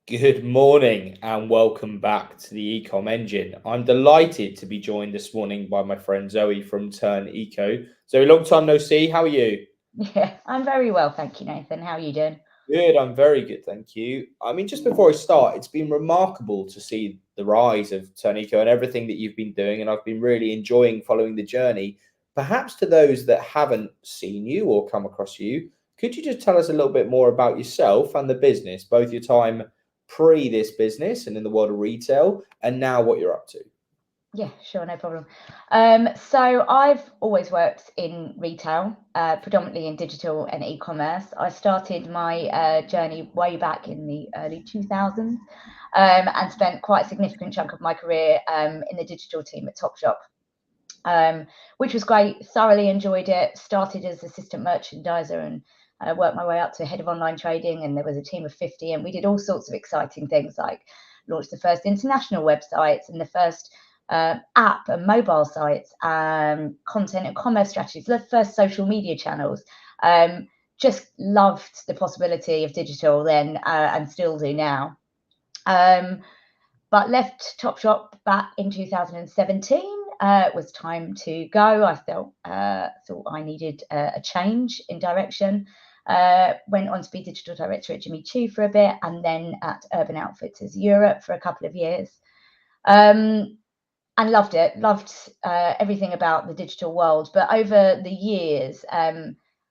Good morning and welcome back to the Ecomm Engine. I'm delighted to be joined this morning by my friend Zoe from Tern Eco. Zoe, long time no see. How are you? Yeah, I'm very well, thank you, Nathan. How are you doing? Good, I'm very good, thank you. Just before I start, it's been remarkable to see the rise of Tern Eco and everything that you've been doing, and I've been really enjoying following the journey. Perhaps to those that haven't seen you or come across you, could you just tell us a little bit more about yourself and the business, both your time pre this business and in the world of retail, and now what you're up to? Yeah, sure, no problem. So I've always worked in retail, predominantly in digital and e-commerce. I started my journey way back in the early 2000s, and spent quite a significant chunk of my career in the digital team at Topshop, which was great. Thoroughly enjoyed it. Started as assistant merchandiser and worked my way up to head of online trading. And there was a team of 50, and we did all sorts of exciting things like launched the first international websites and the first app and mobile sites, content and commerce strategies, the first social media channels. Just loved the possibility of digital then, and still do now. But left Topshop back in 2017. It was time to go. I thought I needed a change in direction. Went on to be digital director at Jimmy Choo for a bit, and then at Urban Outfitters Europe for a couple of years. And loved it, loved everything about the digital world. But over the years,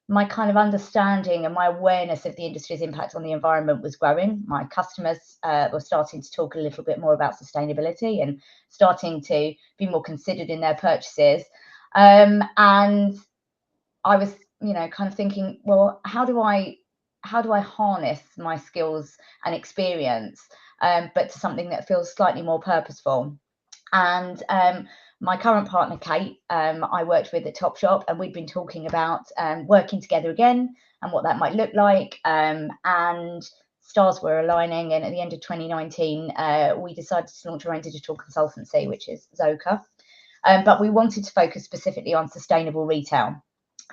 my kind of understanding and my awareness of the industry's impact on the environment was growing. My customers were starting to talk a little bit more about sustainability and starting to be more considered in their purchases. And I was, kind of thinking, well, how do I harness my skills and experience, but to something that feels slightly more purposeful? And my current partner, Kate, I worked with at Topshop, and we'd been talking about working together again and what that might look like. And stars were aligning, and at the end of 2019, we decided to launch our own digital consultancy, which is Zoka. But we wanted to focus specifically on sustainable retail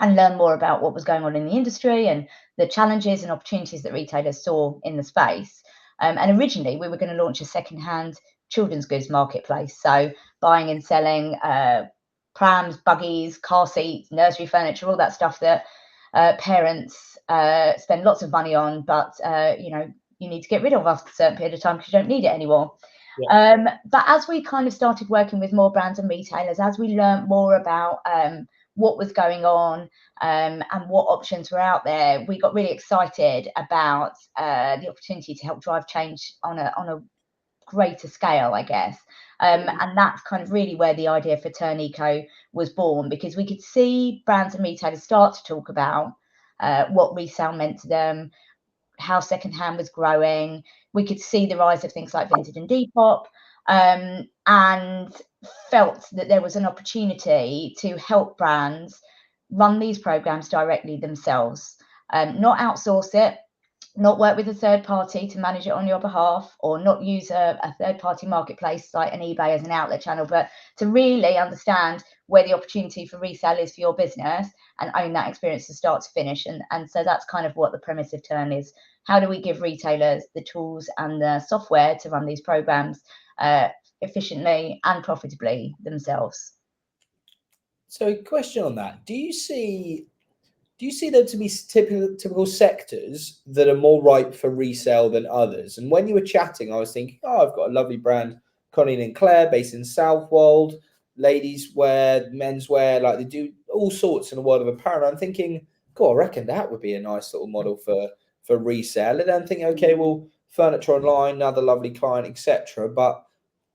and learn more about what was going on in the industry and the challenges and opportunities that retailers saw in the space. And originally, we were going to launch a secondhand children's goods marketplace, so buying and selling prams, buggies, car seats, nursery furniture, all that stuff that parents spend lots of money on, but you need to get rid of after a certain period of time because you don't need it anymore. Yeah. But as we kind of started working with more brands and retailers, as we learned more about what was going on, and what options were out there, we got really excited about the opportunity to help drive change on a greater scale, I guess. And that's kind of really where the idea for TernEco was born, because we could see brands and retailers start to talk about what resale meant to them, how secondhand was growing. We could see the rise of things like vintage and Depop, and felt that there was an opportunity to help brands run these programs directly themselves, not outsource it, not work with a third party to manage it on your behalf, or not use a third party marketplace like an eBay as an outlet channel, but to really understand where the opportunity for resale is for your business and own that experience to start to finish. And so that's kind of what the premise of Tern is. How do we give retailers the tools and the software to run these programs efficiently and profitably themselves? So, question on that: Do you see there to be typical sectors that are more ripe for resale than others? And when you were chatting, I was thinking, oh, I've got a lovely brand, Connie and Claire, based in Southwold, ladies wear, menswear, like they do all sorts in the world of apparel. I'm thinking, God, I reckon that would be a nice little model for resale. And I'm thinking, okay, well, furniture online, another lovely client, etc. But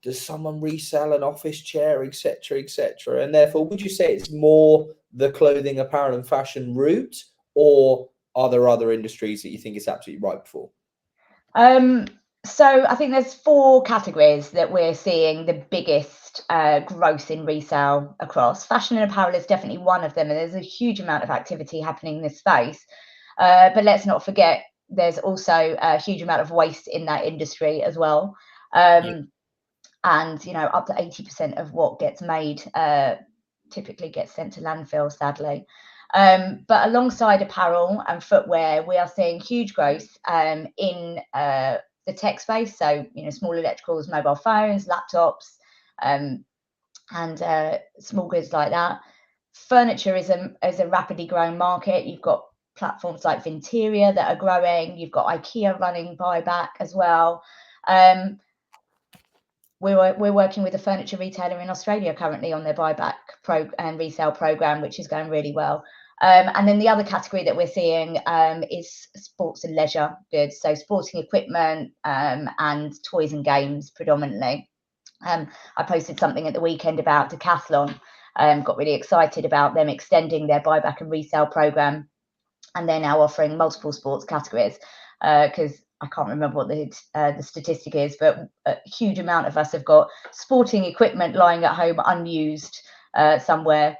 does someone resell an office chair, etc., etc.? And therefore, would you say it's more the clothing, apparel, and fashion route, or are there other industries that you think it's absolutely right for? Um, so I think there's four categories that we're seeing the biggest growth in resale across. Fashion and apparel is definitely one of them, and there's a huge amount of activity happening in this space. But let's not forget there's also a huge amount of waste in that industry as well. Yeah. And up to 80% of what gets made typically gets sent to landfill, sadly. But alongside apparel and footwear, we are seeing huge growth in the tech space. So, small electricals, mobile phones, laptops, and small goods like that. Furniture is a rapidly growing market. You've got platforms like Vinteria that are growing. You've got IKEA running buyback as well. We're working with a furniture retailer in Australia currently on their buyback and resale program, which is going really well. And then the other category that we're seeing is sports and leisure goods, so sporting equipment and toys and games predominantly. I posted something at the weekend about Decathlon. Got really excited about them extending their buyback and resale program, and they're now offering multiple sports categories, because I can't remember what the statistic is, but a huge amount of us have got sporting equipment lying at home unused somewhere,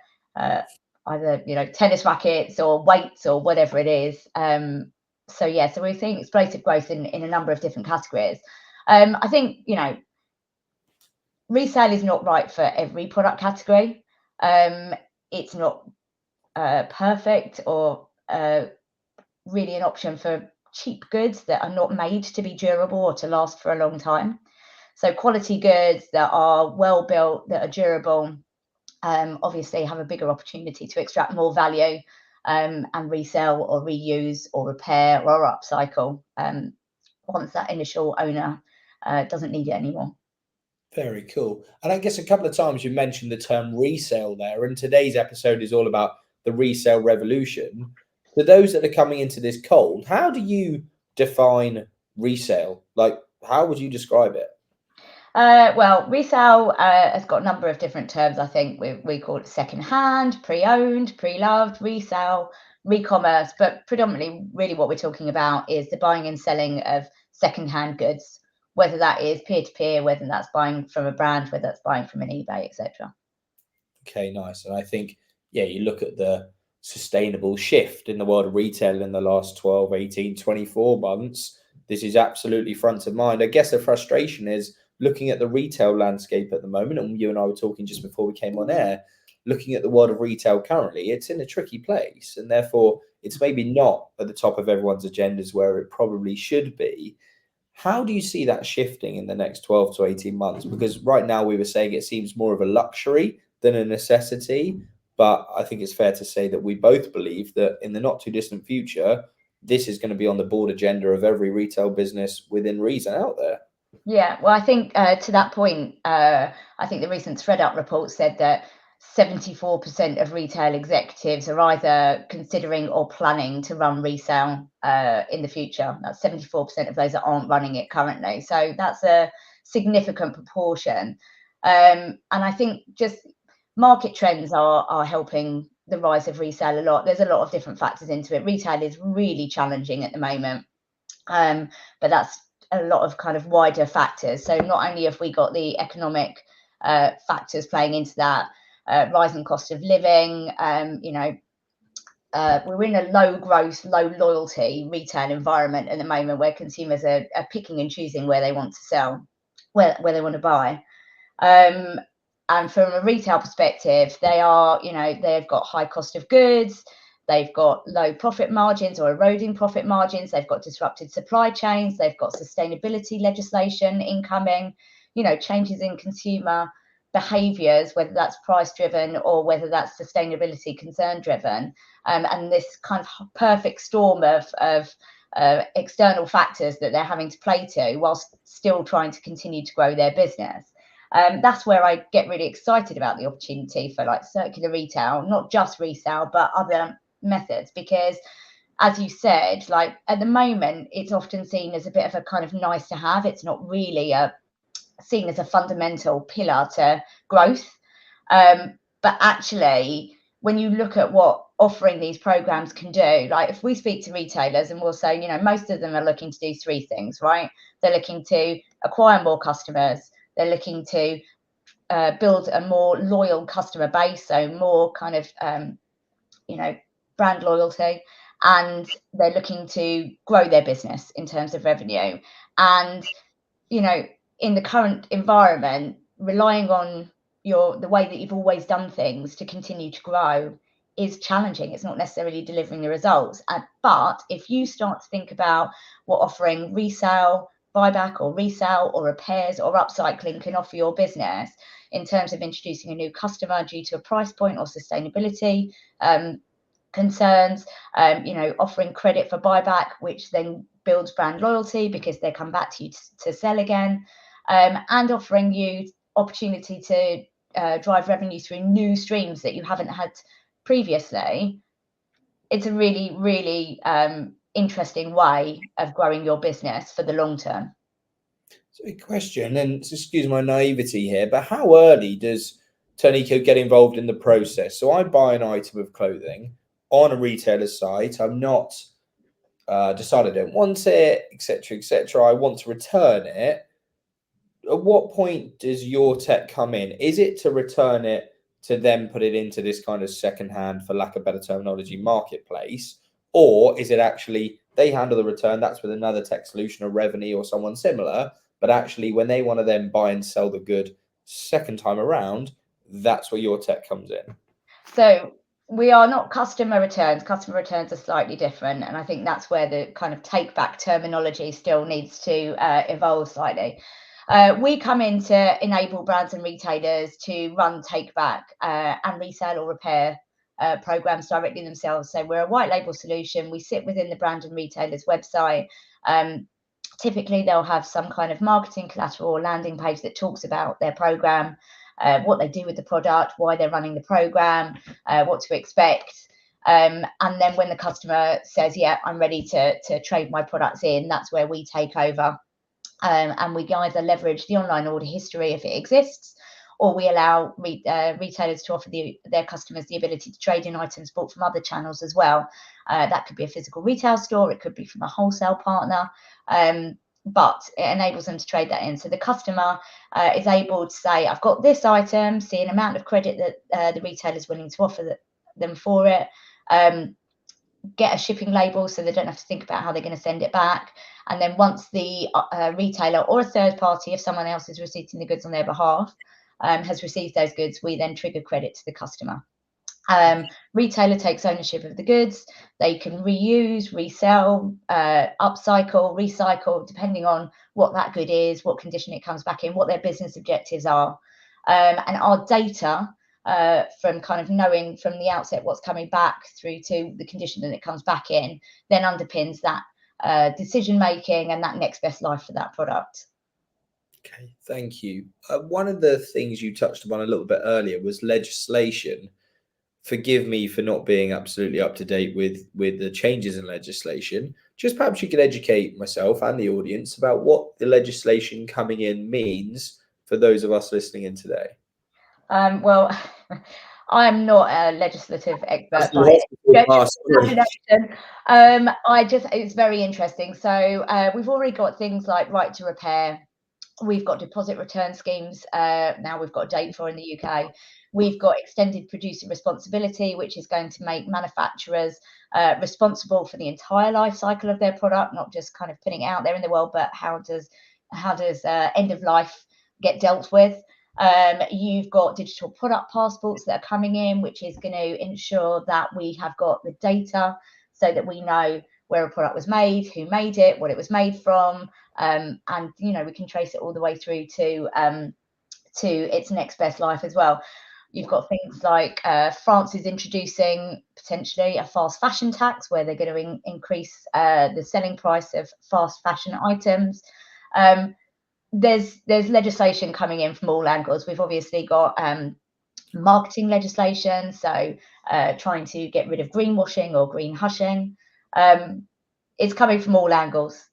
either tennis rackets or weights or whatever it is. So we're seeing explosive growth in a number of different categories. I think resale is not right for every product category. It's not perfect or really an option for cheap goods that are not made to be durable or to last for a long time. So quality goods that are well built, that are durable, obviously have a bigger opportunity to extract more value and resell or reuse or repair or upcycle once that initial owner doesn't need it anymore. Very cool. And I guess a couple of times you mentioned the term resale there, and today's episode is all about the resale revolution. For those that are coming into this cold, how do you define resale? Like, how would you describe it? Well, resale has got a number of different terms. I think we call it second-hand, pre-owned, pre-loved, resale, re-commerce, but predominantly really what we're talking about is the buying and selling of second-hand goods, whether that is peer-to-peer, whether that's buying from a brand, whether that's buying from an eBay, etc. Okay, nice. And I think, you look at the sustainable shift in the world of retail in the last 12, 18, 24 months. This is absolutely front of mind. I guess the frustration is looking at the retail landscape at the moment, and you and I were talking just before we came on air, looking at the world of retail currently, it's in a tricky place, and therefore it's maybe not at the top of everyone's agendas where it probably should be. How do you see that shifting in the next 12 to 18 months? Because right now we were saying it seems more of a luxury than a necessity. But I think it's fair to say that we both believe that in the not too distant future, this is going to be on the board agenda of every retail business within reason out there. Yeah, well, I think to that point, I think the recent ThreadUp report said that 74% of retail executives are either considering or planning to run resale in the future. That's 74% of those that aren't running it currently. So that's a significant proportion. And I think just market trends are helping the rise of resale a lot. There's a lot of different factors into it. Retail is really challenging at the moment, but that's a lot of kind of wider factors. So not only have we got the economic factors playing into that, rising cost of living, we're in a low growth, low loyalty retail environment at the moment where consumers are picking and choosing where they want to sell, where they want to buy. And from a retail perspective, they've got high cost of goods, they've got low profit margins or eroding profit margins, they've got disrupted supply chains, they've got sustainability legislation incoming, changes in consumer behaviors, whether that's price driven or whether that's sustainability concern driven. And this kind of perfect storm of external factors that they're having to play to whilst still trying to continue to grow their business. That's where I get really excited about the opportunity for like circular retail, not just resale, but other methods, because as you said, like at the moment, it's often seen as a bit of a kind of nice to have. It's not really seen as a fundamental pillar to growth. But actually, when you look at what offering these programs can do, like if we speak to retailers and we'll say, most of them are looking to do three things, right? They're looking to acquire more customers. They're looking to build a more loyal customer base, so more kind of, brand loyalty, and they're looking to grow their business in terms of revenue. And, in the current environment, relying on the way that you've always done things to continue to grow is challenging. It's not necessarily delivering the results. But if you start to think about what offering resale, buyback or resale or repairs or upcycling can offer your business in terms of introducing a new customer due to a price point or sustainability concerns, offering credit for buyback, which then builds brand loyalty because they come back to you to sell again, and offering you opportunity to drive revenue through new streams that you haven't had previously. It's a really, really interesting way of growing your business for the long term. So a question, and excuse my naivety here, but how early does TernEco get involved in the process? So I buy an item of clothing on a retailer's site. I'm not decided I don't want it, etc., etc. I want to return it. At what point does your tech come in? Is it to return it to then put it into this kind of secondhand, for lack of better terminology, marketplace? Or is it actually they handle the return, that's with another tech solution, a Revenue or someone similar, but actually when they want to then buy and sell the good second time around, that's where your tech comes in? So we are not customer returns. Customer returns are slightly different. And I think that's where the kind of take back terminology still needs to evolve slightly. We come in to enable brands and retailers to run take back and resale or repair programs directly themselves. So we're a white label solution. We sit within the brand and retailer's website. Typically, they'll have some kind of marketing collateral or landing page that talks about their program, what they do with the product, why they're running the program, what to expect. And then when the customer says, yeah, I'm ready to trade my products in, that's where we take over. And we either leverage the online order history if it exists, or we allow retailers to offer their customers the ability to trade in items bought from other channels as well. That could be a physical retail store, it could be from a wholesale partner, but it enables them to trade that in. So the customer is able to say, I've got this item, see an amount of credit that the retailer is willing to offer them for it, get a shipping label so they don't have to think about how they're going to send it back. And then once the retailer or a third party, if someone else is receiving the goods on their behalf, has received those goods, we then trigger credit to the customer. Retailer takes ownership of the goods. They can reuse, resell, upcycle, recycle, depending on what that good is, what condition it comes back in, what their business objectives are. And our data, from kind of knowing from the outset what's coming back through to the condition that it comes back in, then underpins that decision making and that next best life for that product. Okay, thank you. One of the things you touched upon a little bit earlier was legislation. Forgive me for not being absolutely up to date with the changes in legislation. Just perhaps you could educate myself and the audience about what the legislation coming in means for those of us listening in today. Well, I'm not a legislative expert it's very interesting. So we've already got things like right to repair. We've got deposit return schemes. Now we've got a date for in the UK. We've got extended producer responsibility, which is going to make manufacturers responsible for the entire life cycle of their product, not just kind of putting it out there in the world, but how does end of life get dealt with. You've got digital product passports that are coming in, which is going to ensure that we have got the data so that we know where a product was made, who made it, what it was made from, and we can trace it all the way through to its next best life as well. You've got things like France is introducing potentially a fast fashion tax, where they're going to increase the selling price of fast fashion items. There's legislation coming in from all angles. We've obviously got marketing legislation, so trying to get rid of greenwashing or green hushing. It's coming from all angles.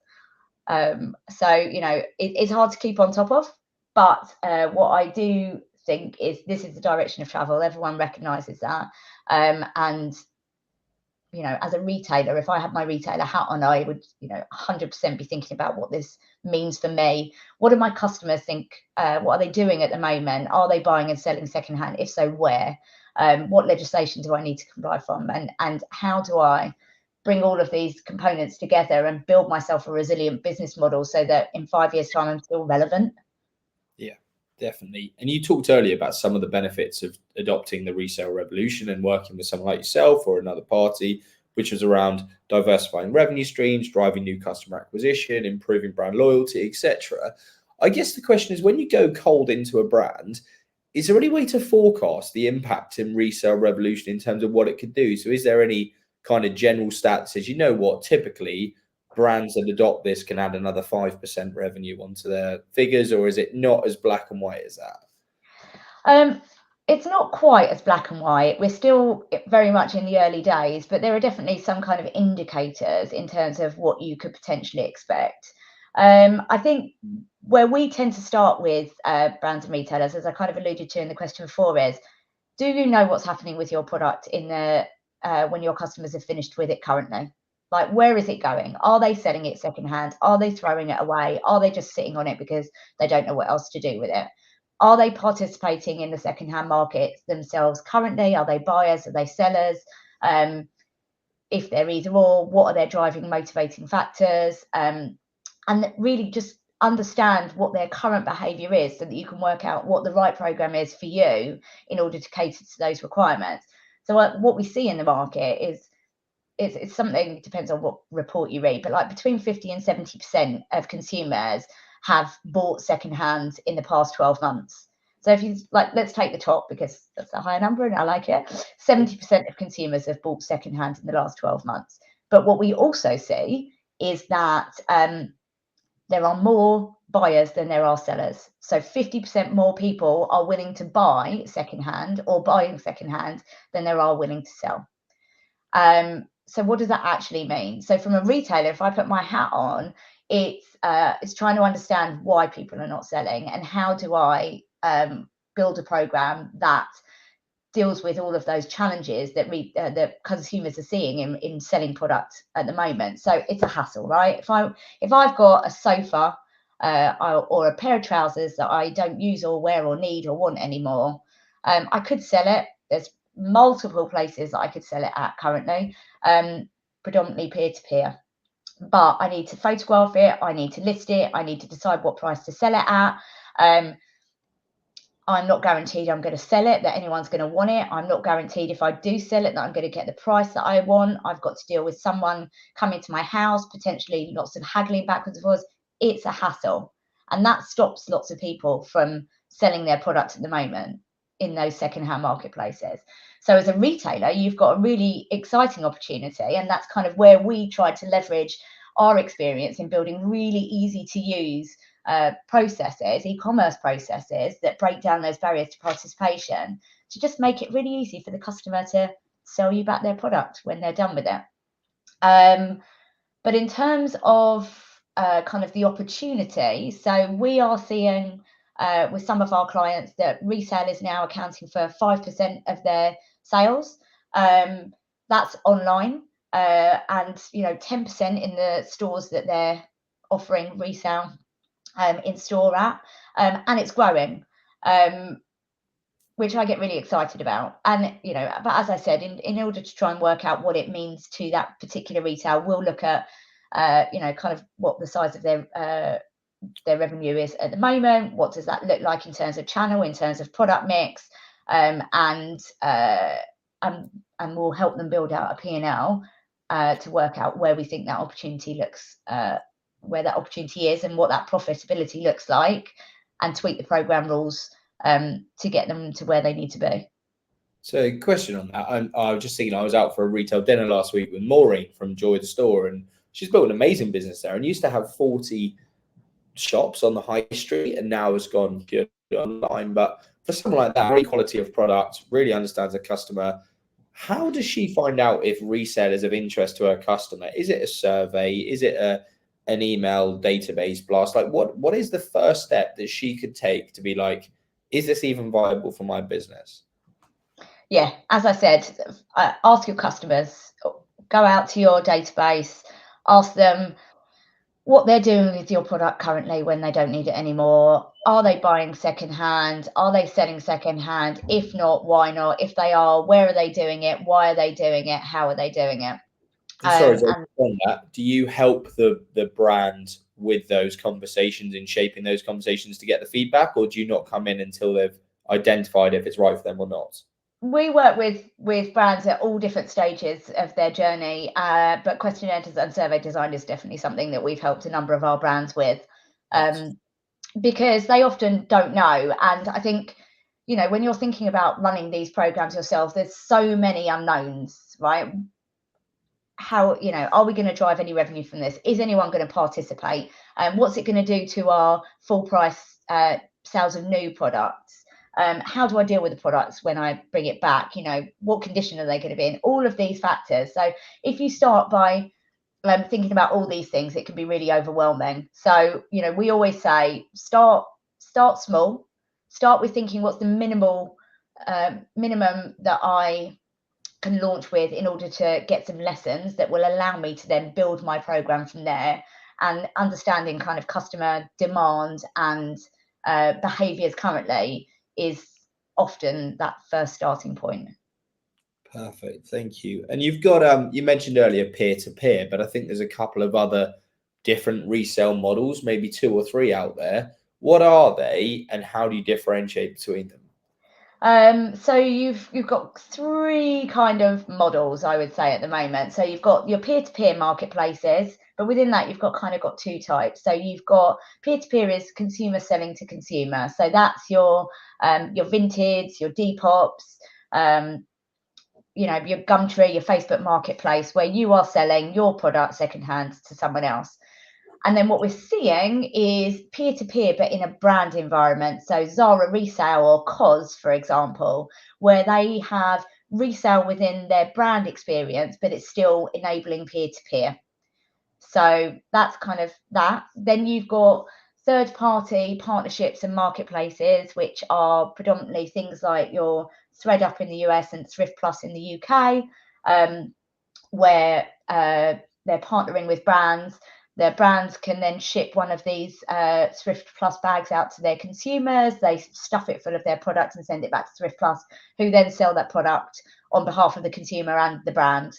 So it's hard to keep on top of, but what I do think is this is the direction of travel. Everyone recognizes that, and as a retailer, if I had my retailer hat on, I would 100% be thinking about what this means for me. What do my customers think? What are they doing at the moment? Are they buying and selling secondhand? If so, where? What legislation do I need to comply from? And how do I bring all of these components together and build myself a resilient business model so that in 5 years' time I'm still relevant? Yeah, definitely. And you talked earlier about some of the benefits of adopting the resale revolution and working with someone like yourself or another party which was around diversifying revenue streams, driving new customer acquisition, improving brand loyalty, etc. I guess the question is, when you go cold into a brand, is there any way to forecast the impact in resale revolution in terms of what it could do? So is there any kind of general stat that says, you know what, typically brands that adopt this can add another 5% revenue onto their figures, or is it not as black and white as that? It's not quite as black and white. We're still very much in the early days, but there are definitely some kind of indicators in terms of what you could potentially expect. I think where we tend to start with brands and retailers, as I kind of alluded to in the question before, is, do you know what's happening with your product in the when your customers have finished with it currently? Like, where is it going? Are they selling it secondhand? Are they throwing it away? Are they just sitting on it because they don't know what else to do with it? Are they participating in the secondhand market themselves currently? Are they buyers? Are they sellers? If they're either or, what are their driving, motivating factors? And really just understand what their current behaviour is, so that you can work out what the right programme is for you in order to cater to those requirements. So what we see in the market is, it's something, it depends on what report you read, but like between 50 and 70% of consumers have bought secondhand in the past 12 months. So if you like, let's take the top because that's a higher number and I like it. 70% of consumers have bought secondhand in the last 12 months. But what we also see is that there are more buyers than there are sellers. So 50% more people are willing to buy secondhand or buying secondhand than there are willing to sell. So what does that actually mean? So from a retailer, if I put my hat on, it's trying to understand why people are not selling and how do I build a program that deals with all of those challenges that that consumers are seeing in selling product at the moment. So it's a hassle, right? If I've got a sofa or a pair of trousers that I don't use or wear or need or want anymore, I could sell it. There's multiple places that I could sell it at currently, predominantly peer-to-peer. But I need to photograph it, I need to list it, I need to decide what price to sell it at. I'm not guaranteed I'm going to sell it, that anyone's going to want it. I'm not guaranteed if I do sell it that I'm going to get the price that I want. I've got to deal with someone coming to my house, potentially lots of haggling backwards and forwards. It's a hassle. And that stops lots of people from selling their product at the moment in those secondhand marketplaces. So as a retailer, you've got a really exciting opportunity. And that's kind of where we try to leverage our experience in building really easy to use processes, e-commerce processes that break down those barriers to participation, to just make it really easy for the customer to sell you back their product when they're done with it. But in terms of kind of the opportunity, so we are seeing with some of our clients that resale is now accounting for 5% of their sales. That's online, and 10% in the stores that they're offering resale in store at, and it's growing, which I get really excited about. And but as I said, in order to try and work out what it means to that particular retail, we'll look at kind of what the size of their revenue is at the moment. What does that look like in terms of channel, in terms of product mix, and we'll help them build out a P&L to work out where we think that opportunity looks, where that opportunity is and what that profitability looks like, and tweak the program rules to get them to where they need to be. So, question on that. I was just thinking, I was out for a retail dinner last week with Maureen from Joy the Store, and she's built an amazing business there and used to have 40 shops on the high street and now has gone good online. But for someone like that, great quality of product, really understands the customer. How does she find out if resale is of interest to her customer? Is it a survey? Is it an email database blast? Like, what is the first step that she could take to be like, is this even viable for my business? Yeah, as I said, ask your customers, go out to your database, ask them what they're doing with your product currently when they don't need it anymore. Are they buying secondhand? Are they selling secondhand? If not, why not? If they are, where are they doing it? Why are they doing it? How are they doing it? Sorry, on that, do you help the brand with those conversations and shaping those conversations to get the feedback, or do you not come in until they've identified if it's right for them or not? We work with brands at all different stages of their journey, but questionnaire and survey design is definitely something that we've helped a number of our brands with, because they often don't know. And I think, you know, when you're thinking about running these programs yourself, there's so many unknowns, right? How, you know, are we going to drive any revenue from this? Is anyone going to participate? What's it going to do to our full price sales of new products? How do I deal with the products when I bring it back? You know, what condition are they going to be in? All of these factors. So if you start by thinking about all these things, it can be really overwhelming. So, you know, we always say start small. Start with thinking what's the minimum that I can launch with in order to get some lessons that will allow me to then build my program from there, and understanding kind of customer demand and behaviors currently is often that first starting point. Perfect, thank you. And you've got you mentioned earlier peer-to-peer, but I think there's a couple of other different resale models, maybe 2 or 3 out there. What are they and how do you differentiate between them? So you've got 3 kind of models, I would say, at the moment. So you've got your peer-to-peer marketplaces, but within that you've got 2 types. So you've got peer-to-peer is consumer selling to consumer. So that's your Vinted, your Depop's, you know, your Gumtree, your Facebook marketplace, where you are selling your product secondhand to someone else. And then what we're seeing is peer-to-peer, but in a brand environment. So Zara Resale or COS, for example, where they have resale within their brand experience, but it's still enabling peer-to-peer. So that's kind of that. Then you've got third-party partnerships and marketplaces, which are predominantly things like your ThredUp in the US and Thrift Plus in the UK, where they're partnering with brands. Their brands can then ship one of these Thrift Plus bags out to their consumers. They stuff it full of their products and send it back to Thrift Plus, who then sell that product on behalf of the consumer and the brand.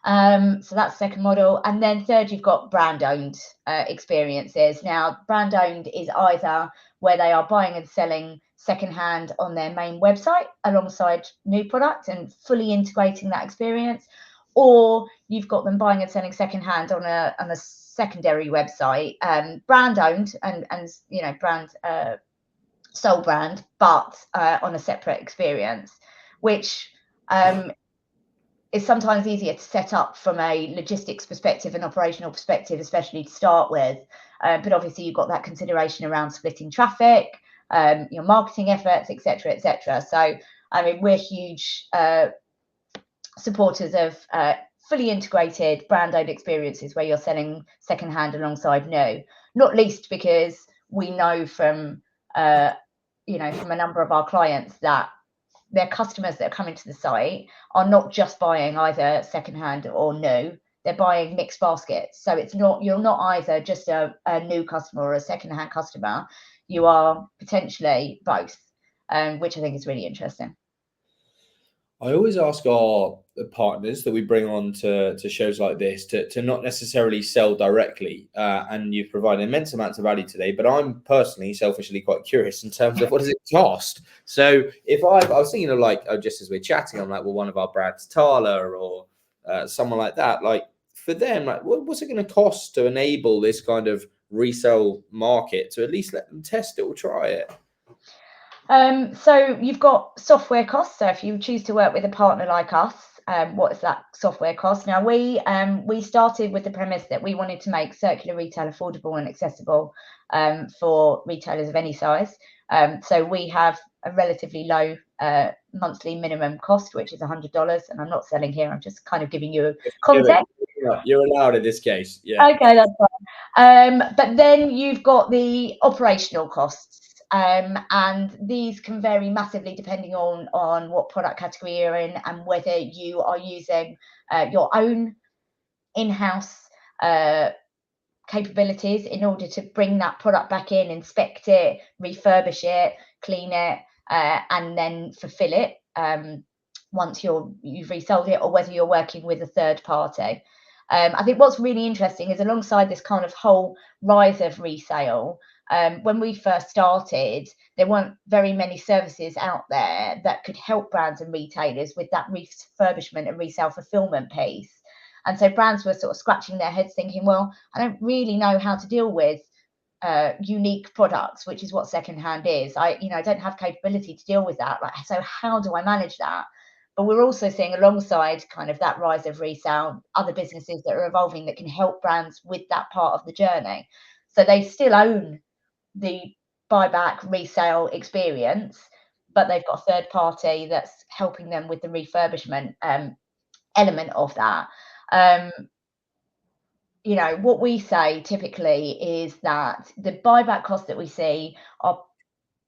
So that's the second model. And then third, you've got brand owned experiences. Now, brand owned is either where they are buying and selling secondhand on their main website alongside new product and fully integrating that experience, or you've got them buying and selling secondhand on a secondary website, brand owned and you know, brand sole brand, but on a separate experience, which is sometimes easier to set up from a logistics perspective and operational perspective, especially to start with. But obviously you've got that consideration around splitting traffic, your marketing efforts, etc., etc. So I mean, we're huge supporters of fully integrated brand-owned experiences where you're selling secondhand alongside new, not least because we know from you know, from a number of our clients that their customers that are coming to the site are not just buying either secondhand or new, they're buying mixed baskets. So it's not, you're not either just a new customer or a secondhand customer, you are potentially both, which I think is really interesting. I always ask our partners that we bring on to shows like this to not necessarily sell directly, and you provide immense amounts of value today, but I'm personally selfishly quite curious in terms of what does it cost. So if I was thinking of like, just as we're chatting, I'm like, well, one of our brands, Tala or someone like that, like for them, like what's it going to cost to enable this kind of resale market, to at least let them test it or try it? So you've got software costs. So if you choose to work with a partner like us, what is that software cost? Now we started with the premise that we wanted to make circular retail affordable and accessible for retailers of any size. So we have a relatively low monthly minimum cost, which is $100. And I'm not selling here, I'm just kind of giving you context. You're allowed in this case. Yeah. Okay, that's fine. But then you've got the operational costs. And these can vary massively depending on what product category you're in and whether you are using your own in-house capabilities in order to bring that product back in, inspect it, refurbish it, clean it, and then fulfill it once you've resold it, or whether you're working with a third party. I think what's really interesting is alongside this kind of whole rise of resale, when we first started, there weren't very many services out there that could help brands and retailers with that refurbishment and resale fulfillment piece. And so brands were sort of scratching their heads thinking, well, I don't really know how to deal with unique products, which is what secondhand is. I don't have capability to deal with that. Like, so how do I manage that? But we're also seeing alongside kind of that rise of resale, other businesses that are evolving that can help brands with that part of the journey. So they still own the buyback resale experience, but they've got a third party that's helping them with the refurbishment element of that. What we say typically is that the buyback costs that we see are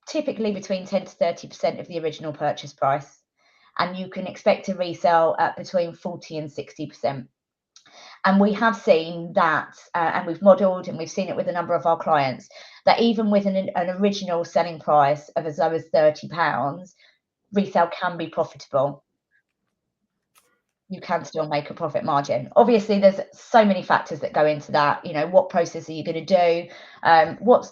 typically between 10 to 30% of the original purchase price. And you can expect to resell at between 40 and 60%. And we have seen that, and we've modelled and we've seen it with a number of our clients, that even with an original selling price of as low as £30, resale can be profitable. You can still make a profit margin. Obviously, there's so many factors that go into that. What process are you going to do? What's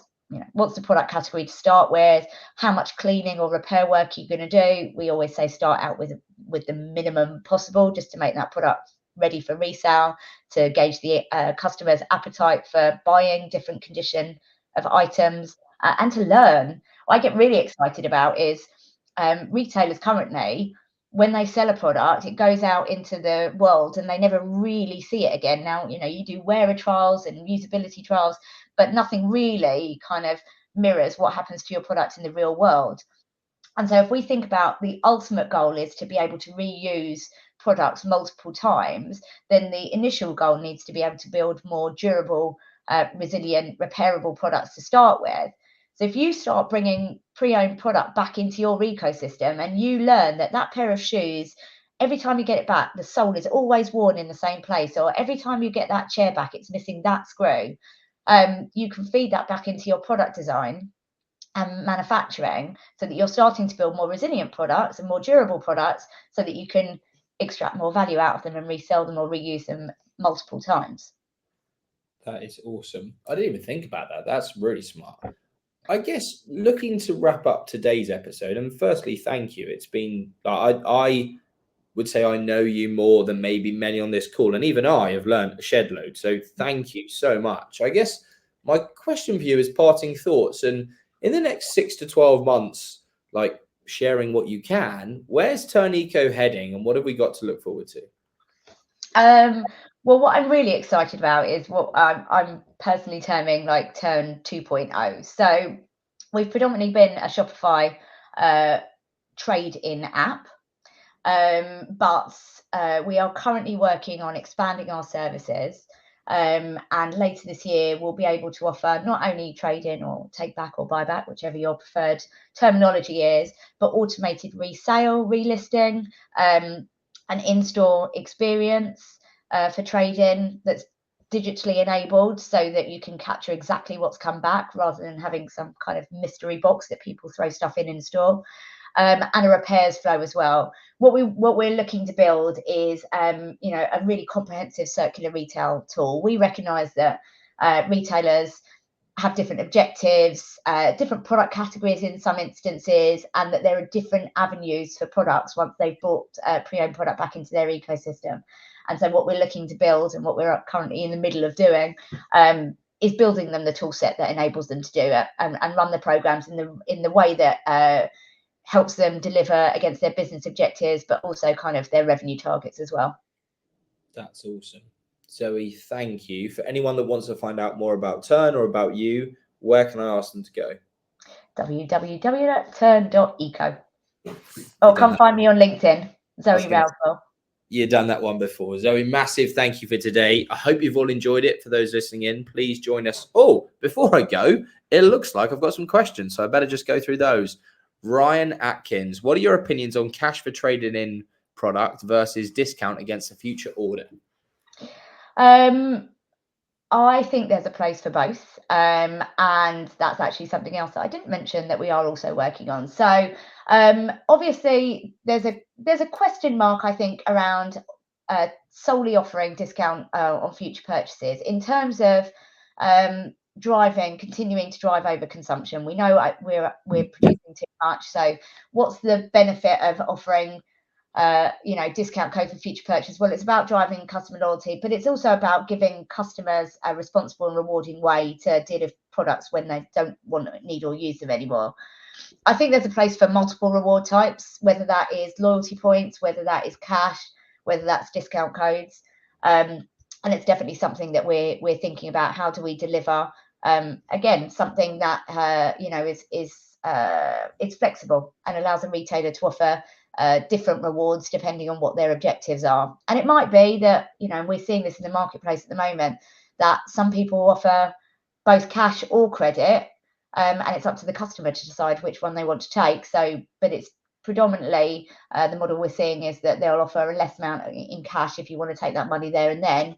the product category to start with? How much cleaning or repair work are you going to do? We always say start out with the minimum possible, just to make that product ready for resale, to gauge the customer's appetite for buying different condition of items, and to learn. What I get really excited about is retailers currently, when they sell a product, it goes out into the world and they never really see it again. Now, you do wearer trials and usability trials, but nothing really kind of mirrors what happens to your product in the real world. And so if we think about the ultimate goal is to be able to reuse products multiple times, then the initial goal needs to be able to build more durable, resilient, repairable products to start with. So if you start bringing pre-owned product back into your ecosystem and you learn that pair of shoes, every time you get it back, the sole is always worn in the same place, or every time you get that chair back, it's missing that screw, you can feed that back into your product design and manufacturing, so that you're starting to build more resilient products and more durable products, so that you can extract more value out of them and resell them or reuse them multiple times. That is awesome. I didn't even think about that. That's really smart. I guess looking to wrap up today's episode, and firstly, thank you. It's been, I would say I know you more than maybe many on this call, and even I have learned a shed load. So thank you so much. I guess my question for you is parting thoughts. And in the next 6 to 12 months, like sharing what you can, where's TernEco heading and what have we got to look forward to? Well, what I'm really excited about is what I'm personally terming like Tern 2.0. So we've predominantly been a Shopify trade-in app, but we are currently working on expanding our services. And later this year, we'll be able to offer not only trade-in or take-back or buy-back, whichever your preferred terminology is, but automated resale, relisting, an in-store experience for trade-in that's digitally enabled, so that you can capture exactly what's come back rather than having some kind of mystery box that people throw stuff in store, and a repairs flow as well. What we're looking to build is a really comprehensive circular retail tool. We recognise that retailers have different objectives, different product categories in some instances, and that there are different avenues for products once they've brought pre-owned product back into their ecosystem. And so what we're looking to build, and what we're currently in the middle of doing, is building them the tool set that enables them to do it and run the programs in the way that helps them deliver against their business objectives, but also kind of their revenue targets as well. That's awesome. Zoe, thank you. For anyone that wants to find out more about Tern or about you, where can I ask them to go? www.tern.eco. Or come find me on LinkedIn, Zoe Rowswell. You've done that one before. Zoe, massive thank you for today. I hope you've all enjoyed it. For those listening in, please join us. Oh, before I go, it looks like I've got some questions, so I better just go through those. Ryan Atkins, what are your opinions on cash for trading in product versus discount against a future order? I think there's a place for both, and that's actually something else that I didn't mention that we are also working on. So obviously there's a question mark, I think, around solely offering discount on future purchases. In terms of continuing to drive over consumption, we know we're producing too much. So what's the benefit of offering discount code for future purchase? Well, it's about driving customer loyalty, but it's also about giving customers a responsible and rewarding way to deal with products when they don't need or use them anymore. I think there's a place for multiple reward types, whether that is loyalty points, whether that is cash, whether that's discount codes. And it's definitely something that we're thinking about. How do we deliver, again, something that, it's flexible and allows a retailer to offer different rewards depending on what their objectives are. And it might be that, we're seeing this in the marketplace at the moment, that some people offer both cash or credit, and it's up to the customer to decide which one they want to take. So, but it's predominantly the model we're seeing is that they'll offer a less amount in cash if you want to take that money there and then,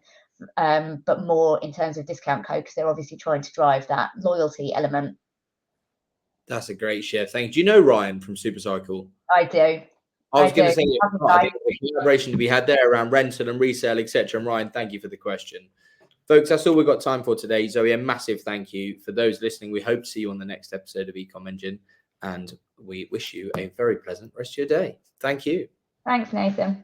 but more in terms of discount code, because they're obviously trying to drive that loyalty element. That's a great share. Thank you. Do you know Ryan from Supercycle? I do. I was going to say, I think there's a collaboration to be had there around rental and resale, etc. And Ryan, thank you for the question. Folks, that's all we've got time for today. Zoe, a massive thank you. For those listening, we hope to see you on the next episode of Ecomm Engine, and we wish you a very pleasant rest of your day. Thank you. Thanks, Nathan.